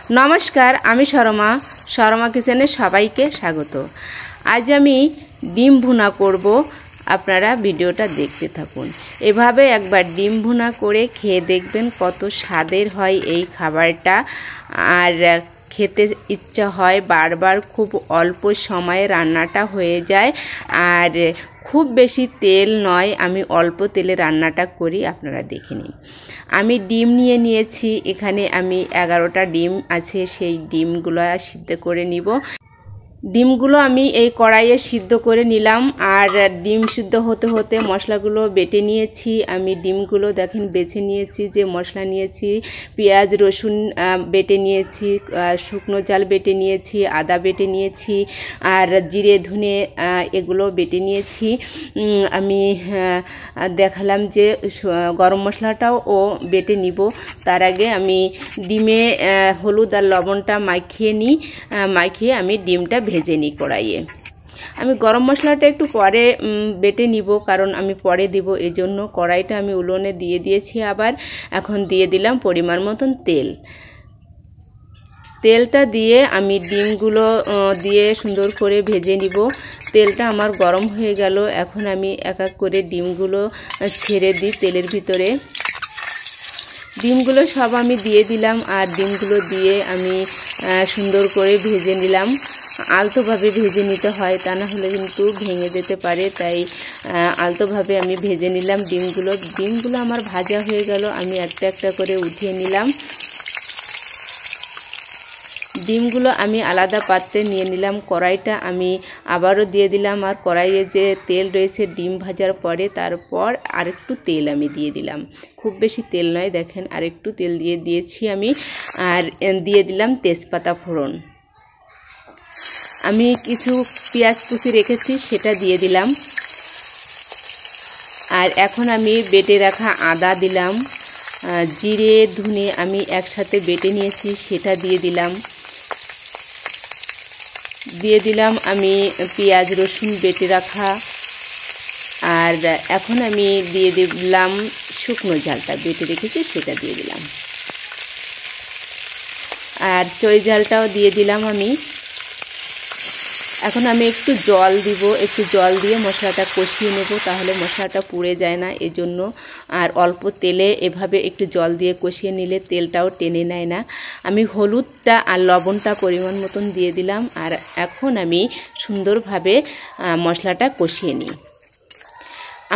नमस्कार आमी शर्मा किचेने सबाइके स्वागत। आज आमी डिम भुना करब, आपनारा भिडियोटा देखते थाकुन। एभावे एकबार डिम भुना करे खेये देखबेन कत स्वादेर हय एई खाबारटा। आर खेते इच्छा हय बार बार, खूब अल्प समय रान्नाटा हये जाय और खूब बेशी तेल नय, आमी अल्प तेले रान्नाटा करी, आपनारा देखे निन। आमी डिम निये नियेछि, एखाने आमी 11टा डिम आछे, सेई डिमगुलो सिद्ध करे निब। ডিমগুলো আমি এই কড়াইয়ে সিদ্ধ করে নিলাম। আর ডিম সিদ্ধ হতে হতে মশলাগুলো বেটে নিয়েছি। আমি ডিমগুলো দেখেন বেছে নিয়েছি, যে মশলা নিয়েছি পেঁয়াজ রসুন বেটে নিয়েছি, শুকনো জাল বেটে নিয়েছি, আদা বেটে নিয়েছি আর জিরে ধনে এগুলো বেটে নিয়েছি। আমি দেখালাম যে গরম মশলাটাও বেটে নিব। তার আগে আমি ডিমে হলুদ আর লবণটা মাখিয়ে নিই, মাখিয়ে আমি ডিমটা ভেজে নিই কড়াইয়ে। আমি গরম মশলাটা একটু পরে বেটে নিব, কারণ আমি পরে দিব, এজন্য কড়াইটা আমি উনুনে দিয়ে দিয়েছি। আবার এখন দিয়ে দিলাম পরিমাণ মতন তেল। তেলটা দিয়ে আমি ডিমগুলো দিয়ে সুন্দর করে ভেজে নিব। তেলটা আমার গরম হয়ে গেল, এখন আমি এক এক করে ডিমগুলো ছেড়ে দিই তেলের ভিতরে। ডিমগুলো সব আমি দিয়ে দিলাম আর ডিমগুলো দিয়ে আমি সুন্দর করে ভেজে নিলাম। আলতোভাবে ভেজে নিতে হয়, তা না হলে কিন্তু ভেঙে যেতে পারে, তাই আলতোভাবে আমি ভেজে নিলাম ডিমগুলো। ডিমগুলো আমার ভাজা হয়ে গেল, আমি একটা একটা করে উঠিয়ে নিলাম। ডিমগুলো আমি আলাদা পাত্রে নিয়ে নিলাম। কড়াইটা আমি আবারও দিয়ে দিলাম, আর কড়াইয়ে যে তেল রয়েছে ডিম ভাজার পরে, তারপর আরেকটু তেল আমি দিয়ে দিলাম। খুব বেশি তেল নয়, দেখেন আরেকটু তেল দিয়ে দিয়েছি আমি। আর দিয়ে দিলাম তেজপাতা ফোড়ন। আমি কিছু পেঁয়াজ কুচি রেখেছি, সেটা দিয়ে দিলাম। আর এখন আমি বেটে রাখা আদা দিলাম, জিরে ধনে আমি একসাথে বেটে নিয়েছি, সেটা দিয়ে দিলাম। দিয়ে দিলাম আমি পেঁয়াজ রসুন বেটে রাখা। আর এখন আমি দিয়ে দিলাম শুকনো ঝালটা বেটে রেখেছি, সেটা দিয়ে দিলাম। আর চই ঝালটাও দিয়ে দিলাম আমি। এখন আমি একটু জল দিব, একটু জল দিয়ে মশলাটা কষিয়ে নেব, তাহলে মশলাটা পুড়ে যায় না, এজন্য। আর অল্প তেলে এভাবে একটু জল দিয়ে কষিয়ে নিলে তেলটাও টেনে নেয় না। আমি হলুদটা আর লবণটা পরিমাণ মতন দিয়ে দিলাম। আর এখন আমি সুন্দরভাবে মশলাটা কষিয়ে নিই।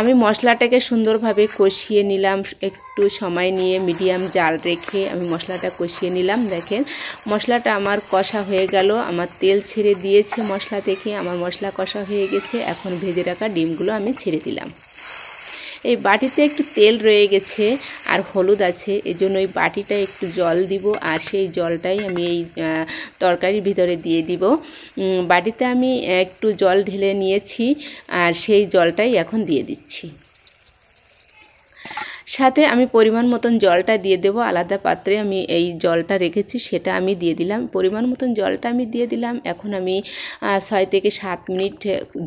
আমি মশলাটাকে সুন্দরভাবে কষিয়ে নিলাম, একটু সময় নিয়ে মিডিয়াম জাল রেখে আমি মশলাটা কষিয়ে নিলাম। দেখেন মশলাটা আমার কষা হয়ে গেল, আমার তেল ছেড়ে দিয়েছে মশলা থেকে, আমার মশলা কষা হয়ে গেছে। এখন ভেজে রাখা ডিমগুলো আমি ছেড়ে দিলাম। এই বাটিতে একটু তেল রয়ে গেছে আর হলুদ আছে, এজন্য ওই বাটিটা একটু জল দিব, আর সেই জলটাই আমি এই তরকারির ভিতরে দিয়ে দিব। বাটিতে আমি একটু জল ঢেলে নিয়েছি, আর সেই জলটাই এখন দিয়ে দিচ্ছি। সাথে আমি পরিমাণ মতন জলটা দিয়ে দেব। আলাদা পাত্রে আমি এই জলটা রেখেছি, সেটা আমি দিয়ে দিলাম। পরিমাণ মতন জলটা আমি দিয়ে দিলাম। এখন আমি 6 থেকে 7 মিনিট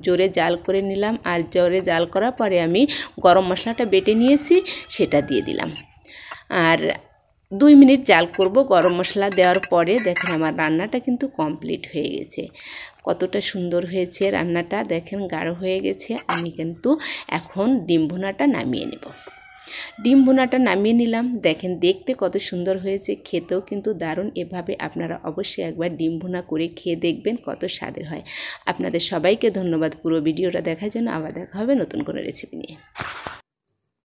জোরে জাল করে নিলাম। আর জোরে জাল করার পরে আমি গরম মশলাটা বেটে নিয়েছি, সেটা দিয়ে দিলাম। আর 2 মিনিট জাল করব গরম মশলা দেওয়ার পরে। দেখেন আমার রান্নাটা কিন্তু কমপ্লিট হয়ে গেছে। কতটা সুন্দর হয়েছে রান্নাটা, দেখেন গাঢ় হয়ে গেছে। আমি কিন্তু এখন ডিম ভুনাটা নামিয়ে নেব। ডিম ভুনাটা নামিয়ে নিলাম। দেখেন দেখতে কত সুন্দর হয়েছে, খেতেও কিন্তু দারুণ। এভাবে আপনারা অবশ্যই একবার ডিম ভুনা করে খেয়ে দেখবেন কত স্বাদের হয়। আপনাদের সবাইকে ধন্যবাদ পুরো ভিডিওটা দেখার জন্য। আবার দেখা হবে নতুন কোনো রেসিপি নিয়ে।